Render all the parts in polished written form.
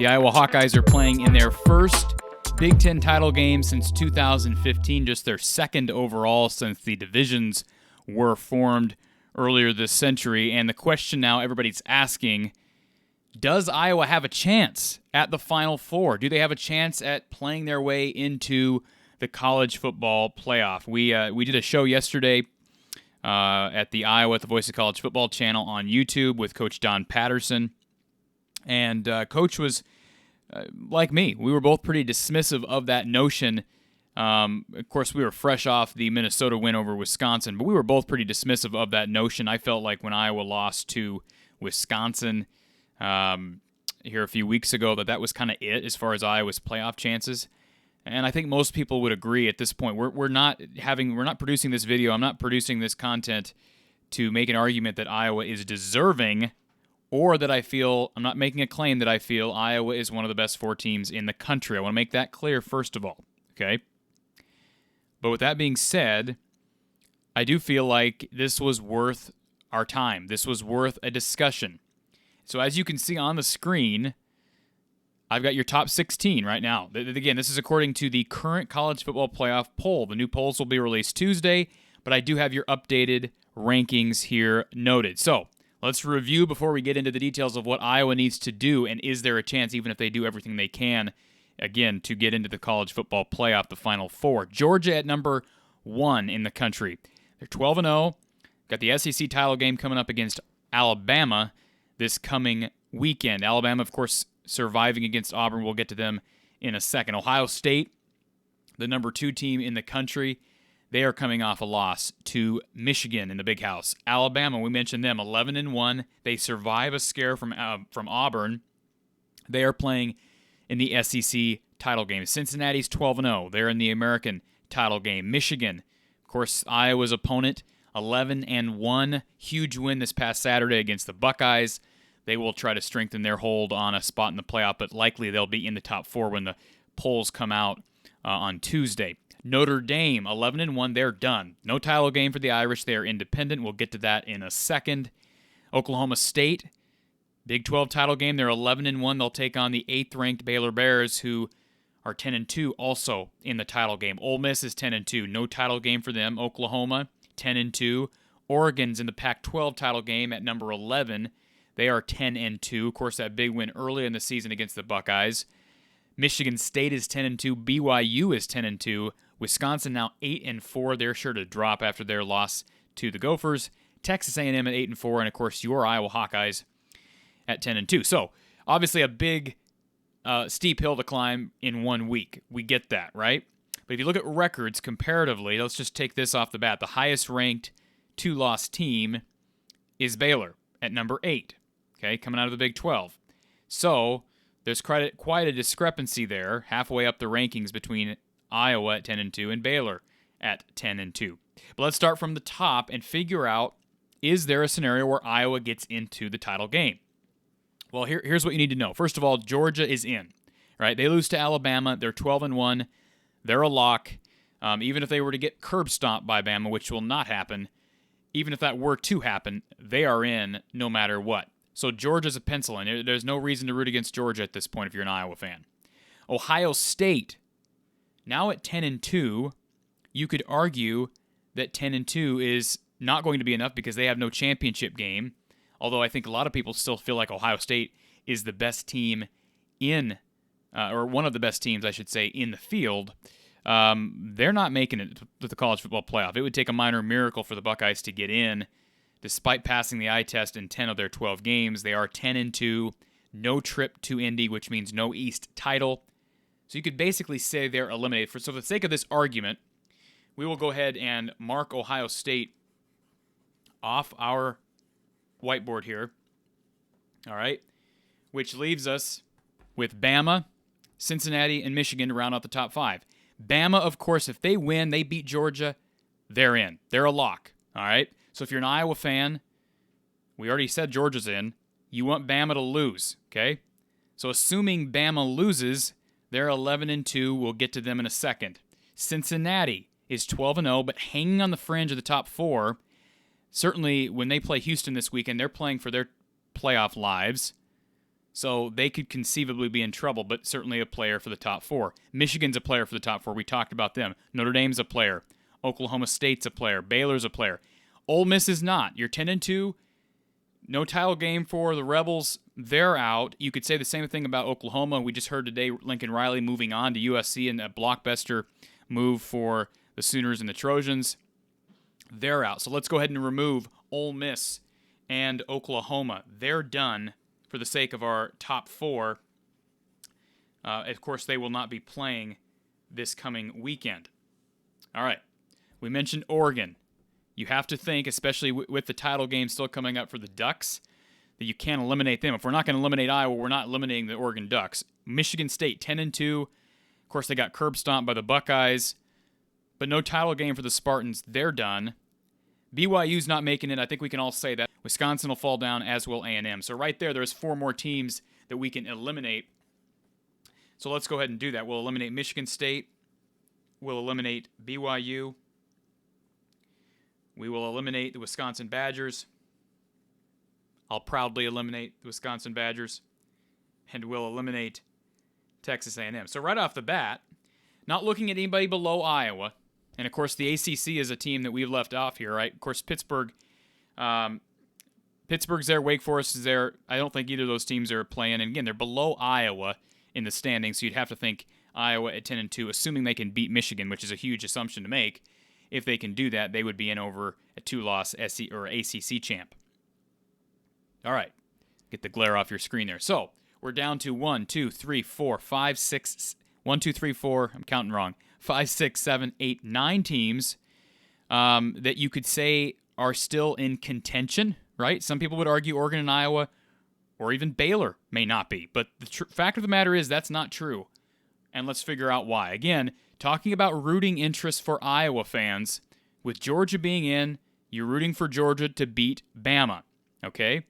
The Iowa Hawkeyes are playing in their first Big Ten title game since 2015, just their second overall since the divisions were formed earlier this century. And the question now everybody's asking, does Iowa have a chance at the Final Four? Do they have a chance at playing their way into the college football playoff? We did a show yesterday at the Iowa at the Voice of College Football channel on YouTube with Coach Don Patterson. And Coach was, like me, we were both pretty dismissive of that notion. Of course, we were fresh off the Minnesota win over Wisconsin, but we were both pretty dismissive of that notion. I felt like when Iowa lost to Wisconsin here a few weeks ago, that was kind of it as far as Iowa's playoff chances. And I think most people would agree at this point. We're not producing this video. I'm not producing this content to make an argument that Iowa is deserving, or that I'm not making a claim that I feel Iowa is one of the best four teams in the country. I want to make that clear first of all, okay? But with that being said, I do feel like this was worth our time. This was worth a discussion. So as you can see on the screen, I've got your top 16 right now. Again, this is according to the current college football playoff poll. The new polls will be released Tuesday, but I do have your updated rankings here noted. So let's review before we get into the details of what Iowa needs to do, and is there a chance, even if they do everything they can, again, to get into the college football playoff, the Final Four. Georgia at number 1 in the country. They're 12-0. Got the SEC title game coming up against Alabama this coming weekend. Alabama, of course, surviving against Auburn. We'll get to them in a second. Ohio State, the number 2 team in the country. They are coming off a loss to Michigan in the Big House. Alabama, we mentioned them, 11-1. They survive a scare from Auburn. They are playing in the SEC title game. Cincinnati's 12-0. They're in the American title game. Michigan, of course, Iowa's opponent, 11-1. Huge win this past Saturday against the Buckeyes. They will try to strengthen their hold on a spot in the playoff, but likely they'll be in the top 4 when the polls come out on Tuesday. Notre Dame, 11-1, they're done. No title game for the Irish. They are independent. We'll get to that in a second. Oklahoma State, Big 12 title game. They're 11-1. They'll take on the 8th-ranked Baylor Bears, who are 10-2, also in the title game. Ole Miss is 10-2. No title game for them. Oklahoma, 10-2. Oregon's in the Pac-12 title game at number 11. They are 10-2. Of course, that big win early in the season against the Buckeyes. Michigan State is 10-2. BYU is 10-2. Wisconsin now 8-4. They're sure to drop after their loss to the Gophers. Texas A&M at 8-4, and of course your Iowa Hawkeyes at 10-2. So obviously a big, steep hill to climb in 1 week. We get that, right? But if you look at records comparatively, let's just take this off the bat. The highest-ranked 2-loss team is Baylor at number 8. Okay, coming out of the Big 12. So there's quite a discrepancy there, halfway up the rankings between Iowa at 10-2 and Baylor at 10-2. But let's start from the top and figure out, is there a scenario where Iowa gets into the title game? Well, here's what you need to know. First of all, Georgia is in, right? They lose to Alabama. They're 12-1. They're a lock. Even if they were to get curb stomped by Bama, which will not happen, even if that were to happen, they are in no matter what. So Georgia's a pencil in. There's no reason to root against Georgia at this point if you're an Iowa fan. Ohio State, now at 10-2, you could argue that 10-2 is not going to be enough because they have no championship game, although I think a lot of people still feel like Ohio State is the best team or one of the best teams, I should say, in the field. They're not making it to the college football playoff. It would take a minor miracle for the Buckeyes to get in. Despite passing the eye test in 10 of their 12 games, they are 10-2, no trip to Indy, which means no East title. So you could basically say they're eliminated. So for the sake of this argument, we will go ahead and mark Ohio State off our whiteboard here. All right, which leaves us with Bama, Cincinnati, and Michigan to round out the top 5. Bama, of course, if they win, they beat Georgia, they're in. They're a lock. All right. So if you're an Iowa fan, we already said Georgia's in. You want Bama to lose, okay? So assuming Bama loses, they're 11-2. We'll get to them in a second. Cincinnati is 12-0, but hanging on the fringe of the top 4. Certainly, when they play Houston this weekend, they're playing for their playoff lives. So they could conceivably be in trouble, but certainly a player for the top 4. Michigan's a player for the top 4. We talked about them. Notre Dame's a player. Oklahoma State's a player. Baylor's a player. Ole Miss is not. You're 10-2. No title game for the Rebels. They're out. You could say the same thing about Oklahoma. We just heard today Lincoln Riley moving on to USC in a blockbuster move for the Sooners and the Trojans. They're out. So let's go ahead and remove Ole Miss and Oklahoma. They're done for the sake of our top 4. Of course, they will not be playing this coming weekend. All right. We mentioned Oregon. You have to think, especially with the title game still coming up for the Ducks, that you can't eliminate them. If we're not going to eliminate Iowa, we're not eliminating the Oregon Ducks. Michigan State, 10-2. Of course, they got curb stomped by the Buckeyes, but no title game for the Spartans. They're done. BYU's not making it. I think we can all say that. Wisconsin will fall down, as will A&M. So right there's 4 more teams that we can eliminate. So let's go ahead and do that. We'll eliminate Michigan State. We'll eliminate BYU. We will eliminate the Wisconsin Badgers. I'll proudly eliminate the Wisconsin Badgers. And we'll eliminate Texas A&M. So right off the bat, not looking at anybody below Iowa. And, of course, the ACC is a team that we've left off here, right? Of course, Pittsburgh's there. Wake Forest is there. I don't think either of those teams are playing. And, again, they're below Iowa in the standings, so you'd have to think Iowa at 10-2, assuming they can beat Michigan, which is a huge assumption to make. If they can do that, they would be in over a 2-loss SC or ACC champ. All right. Get the glare off your screen there. So, we're down to 1, 2, 3, 4, 5, 6, 1, 2, 3, 4. I'm counting wrong. 5, 6, 7, 8, 9 teams that you could say are still in contention, right? Some people would argue Oregon and Iowa or even Baylor may not be. But the fact of the matter is that's not true. And let's figure out why. Again, talking about rooting interest for Iowa fans, with Georgia being in, you're rooting for Georgia to beat Bama, okay?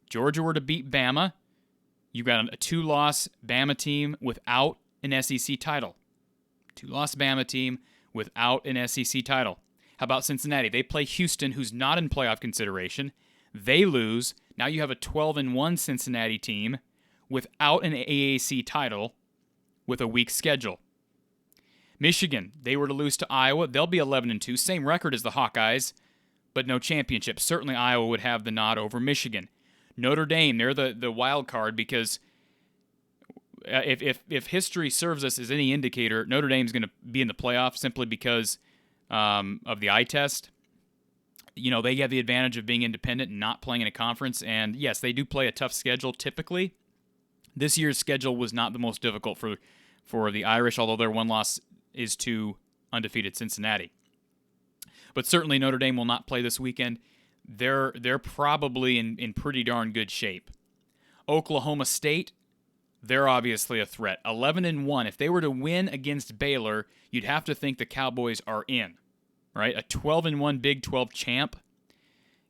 Georgia were to beat Bama, you got a 2-loss Bama team without an SEC title. 2-loss Bama team without an SEC title. How about Cincinnati? They play Houston, who's not in playoff consideration. They lose. Now you have a 12-1 Cincinnati team without an AAC title with a weak schedule. Michigan, they were to lose to Iowa. They'll be 11-2, same record as the Hawkeyes, but no championship. Certainly Iowa would have the nod over Michigan. Notre Dame, they're the wild card because if history serves us as any indicator, Notre Dame's going to be in the playoff simply because of the eye test. You know, they have the advantage of being independent and not playing in a conference. And yes, they do play a tough schedule typically. This year's schedule was not the most difficult for the Irish, although their one loss is to undefeated Cincinnati. But certainly Notre Dame will not play this weekend. They're probably in pretty darn good shape. Oklahoma State, they're obviously a threat. 11-1. If they were to win against Baylor, you'd have to think the Cowboys are in, right? A 12-1 Big 12 champ.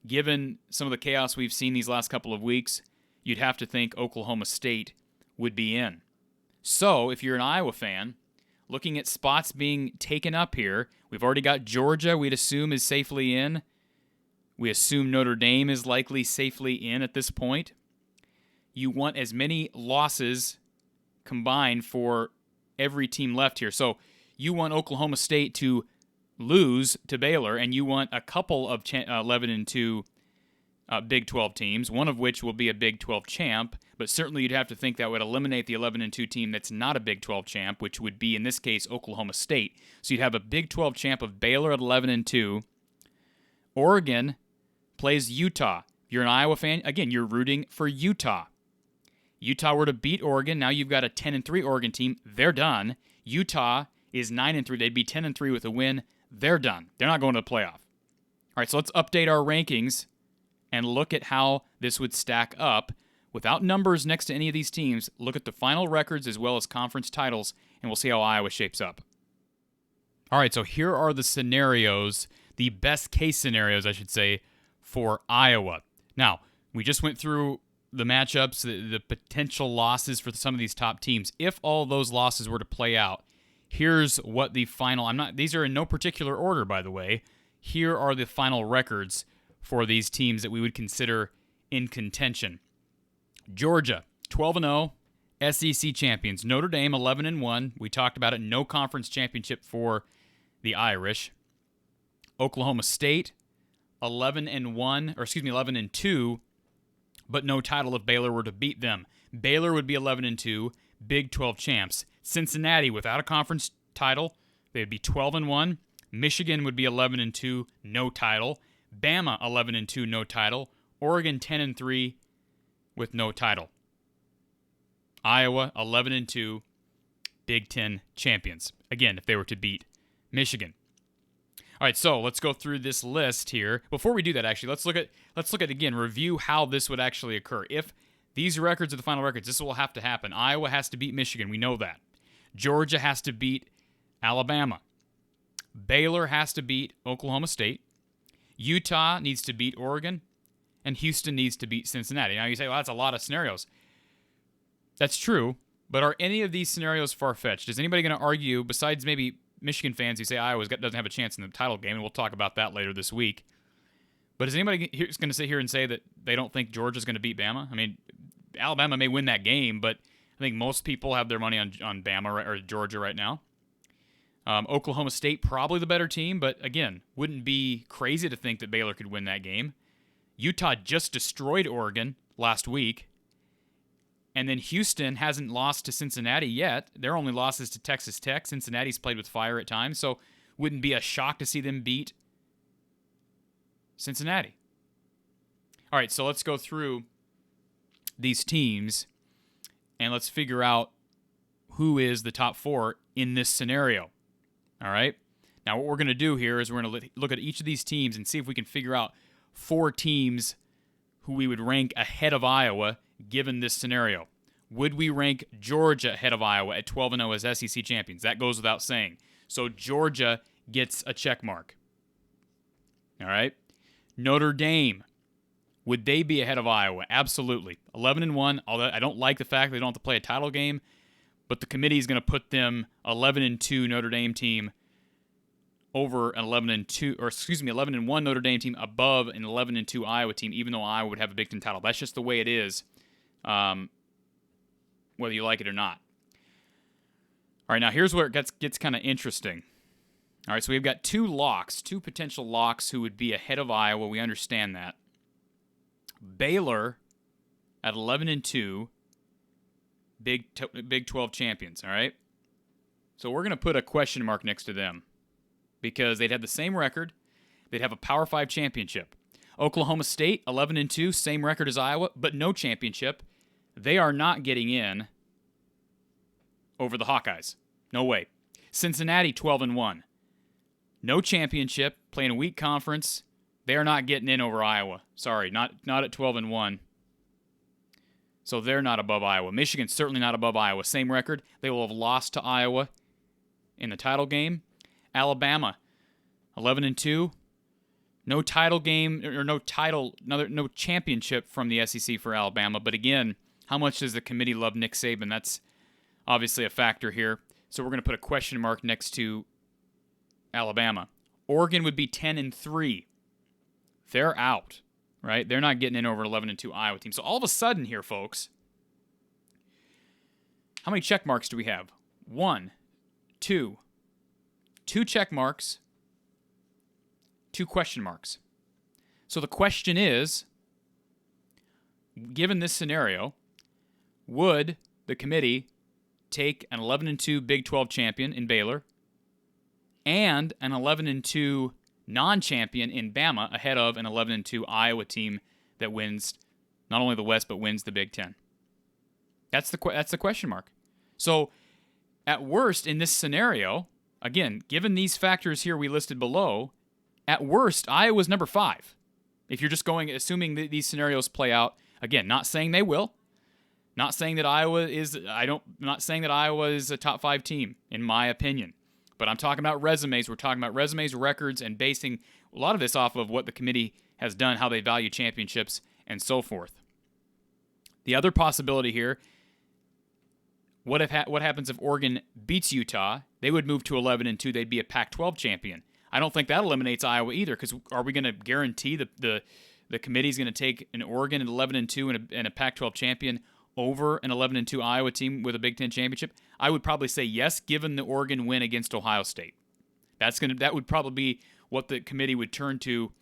Given some of the chaos we've seen these last couple of weeks, you'd have to think Oklahoma State would be in. So, if you're an Iowa fan, looking at spots being taken up here, we've already got Georgia, we'd assume, is safely in. We assume Notre Dame is likely safely in at this point. You want as many losses combined for every team left here. So you want Oklahoma State to lose to Baylor, and you want a couple of 11-2 Big 12 teams, one of which will be a Big 12 champ, but certainly you'd have to think that would eliminate the 11-2 team that's not a Big 12 champ, which would be, in this case, Oklahoma State. So you'd have a Big 12 champ of Baylor at 11-2. Oregon plays Utah. If you're an Iowa fan, again, you're rooting for Utah. Utah were to beat Oregon. Now you've got a 10-3 Oregon team. They're done. Utah is 9-3. They'd be 10-3 with a win. They're done. They're not going to the playoff. All right, so let's update our rankings and look at how this would stack up. Without numbers next to any of these teams, look at the final records as well as conference titles, and we'll see how Iowa shapes up. All right, so here are the scenarios, the best case scenarios, I should say, for Iowa. Now, we just went through the matchups, the potential losses for some of these top teams. If all those losses were to play out, here's what the final, these are in no particular order, by the way. Here are the final records for these teams that we would consider in contention. Georgia, 12-0 SEC champions. Notre Dame 11-1. We talked about it. No conference championship for the Irish. Oklahoma State 11-2, but no title if Baylor were to beat them. Baylor would be 11-2, Big 12 champs. Cincinnati without a conference title, they'd be 12-1. Michigan would be 11-2, no title. Bama 11-2, no title. Oregon 10-3 with no title. Iowa 11-2, Big 10 champions. Again, if they were to beat Michigan. All right, so let's go through this list here. Before we do that, actually, let's look at again, review how this would actually occur. If these records are the final records, this will have to happen. Iowa has to beat Michigan. We know that. Georgia has to beat Alabama. Baylor has to beat Oklahoma State. Utah needs to beat Oregon. And Houston needs to beat Cincinnati. Now you say, well, that's a lot of scenarios. That's true, but are any of these scenarios far-fetched? Is anybody going to argue, besides maybe Michigan fans who say Iowa doesn't have a chance in the title game, and we'll talk about that later this week, but is anybody going to sit here and say that they don't think Georgia's going to beat Bama? I mean, Alabama may win that game, but I think most people have their money on Bama or Georgia right now. Oklahoma State, probably the better team, but again, wouldn't be crazy to think that Baylor could win that game. Utah just destroyed Oregon last week. And then Houston hasn't lost to Cincinnati yet. Their only loss is to Texas Tech. Cincinnati's played with fire at times, so wouldn't be a shock to see them beat Cincinnati. All right, so let's go through these teams, and let's figure out who is the top four in this scenario. All right? Now, what we're going to do here is we're going to look at each of these teams and see if we can figure out four teams who we would rank ahead of Iowa given this scenario. Would we rank Georgia ahead of Iowa at 12-0 as SEC champions? That goes without saying. So Georgia gets a check mark. All right? Notre Dame. Would they be ahead of Iowa? Absolutely. 11-1, although I don't like the fact they don't have to play a title game, but the committee is going to put them 11-2 Notre Dame team over an 11-1 Notre Dame team above an 11-2 Iowa team, even though Iowa would have a Big Ten title. That's just the way it is, whether you like it or not. All right, now here's where it gets kind of interesting. All right, so we've got two potential locks who would be ahead of Iowa. We understand that. Baylor at 11-2, Big 12 champions, all right? So we're going to put a question mark next to them because they'd have the same record. They'd have a Power 5 championship. Oklahoma State, 11-2, same record as Iowa, but no championship. They are not getting in over the Hawkeyes. No way. Cincinnati, 12-1. No championship, playing a weak conference. They are not getting in over Iowa. Sorry, not at 12-1. So they're not above Iowa. Michigan's certainly not above Iowa. Same record. They will have lost to Iowa in the title game. Alabama, 11-2. No title game or no championship from the SEC for Alabama. But again, how much does the committee love Nick Saban? That's obviously a factor here. So we're going to put a question mark next to Alabama. Oregon would be 10-3. They're out, right? They're not getting in over an 11-2 Iowa team. So all of a sudden here, folks, how many check marks do we have? 1, 2. 2 check marks, 2 question marks. So the question is, given this scenario, would the committee take an 11-2 Big 12 champion in Baylor and an 11-2 non-champion in Bama ahead of an 11-2 Iowa team that wins not only the West but wins the Big Ten? That's the question mark. So at worst in this scenario, again, given these factors here we listed below, at worst Iowa's number 5. If you're just assuming that these scenarios play out, again, not saying they will, not saying that Iowa is a top 5 team in my opinion. But I'm talking about resumes. We're talking about resumes, records, and basing a lot of this off of what the committee has done, how they value championships, and so forth. The other possibility here, what happens if Oregon beats Utah? They would move to 11-2. They'd be a Pac-12 champion. I don't think that eliminates Iowa either, because are we going to guarantee the committee's going to take an Oregon at 11-2 and a Pac-12 champion over an 11-2 Iowa team with a Big Ten championship? I would probably say yes, given the Oregon win against Ohio State. That would probably be what the committee would turn to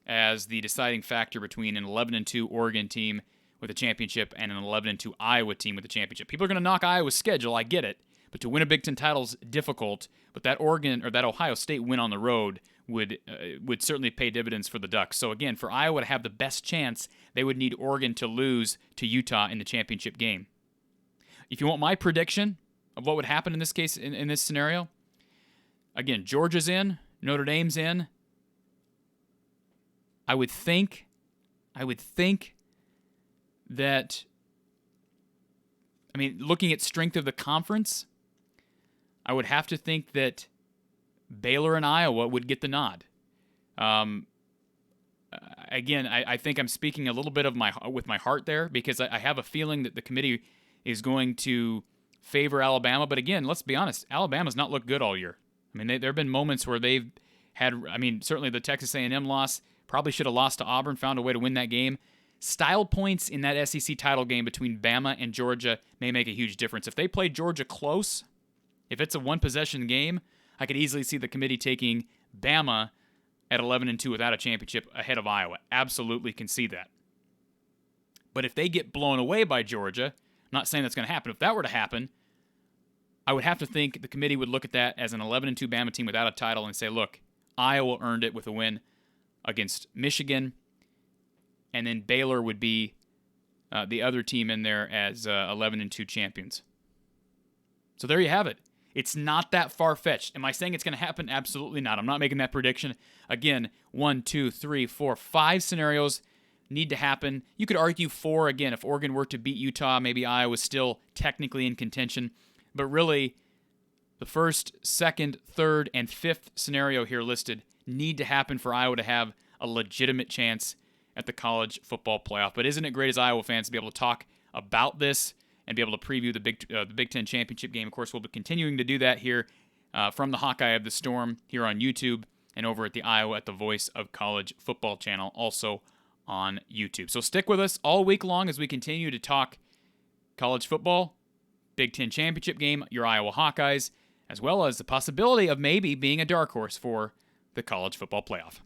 as the deciding factor between an 11-2 Oregon team with a championship and an 11-2 Iowa team with a championship. People are going to knock Iowa's schedule, I get it, but to win a Big Ten title is difficult. But that Oregon or that Ohio State win on the road would certainly pay dividends for the Ducks. So again, for Iowa to have the best chance, they would need Oregon to lose to Utah in the championship game. If you want my prediction of what would happen in this case, in this scenario, again, Georgia's in, Notre Dame's in. I would think that, I mean, looking at strength of the conference, I would have to think that Baylor and Iowa would get the nod. Again, I think I'm speaking a little bit with my heart there, because I have a feeling that the committee is going to favor Alabama. But again, let's be honest, Alabama's not looked good all year. I mean, there have been moments where they've had, I mean, certainly the Texas A&M loss, probably should have lost to Auburn, found a way to win that game. Style points in that SEC title game between Bama and Georgia may make a huge difference. If they play Georgia close, if it's a one-possession game, I could easily see the committee taking Bama at 11-2 without a championship ahead of Iowa. Absolutely can see that. But if they get blown away by Georgia, I'm not saying that's going to happen. If that were to happen, I would have to think the committee would look at that as an 11-2 Bama team without a title and say, look, Iowa earned it with a win against Michigan, and then Baylor would be the other team in there as 11-2 champions. So there you have it. It's not that far-fetched. Am I saying it's going to happen? Absolutely not. I'm not making that prediction. Again, 1, 2, 3, 4, 5 scenarios need to happen. You could argue 4, again, if Oregon were to beat Utah, maybe Iowa's still technically in contention. But really, the first, second, third, and fifth scenario here listed need to happen for Iowa to have a legitimate chance at the college football playoff. But isn't it great as Iowa fans to be able to talk about this and be able to preview the Big Ten championship game? Of course, we'll be continuing to do that here from the Hawkeye of the Storm here on YouTube and over at the Iowa at the Voice of College Football channel, also on YouTube. So stick with us all week long as we continue to talk college football, Big Ten championship game, your Iowa Hawkeyes, as well as the possibility of maybe being a dark horse for the college football playoff.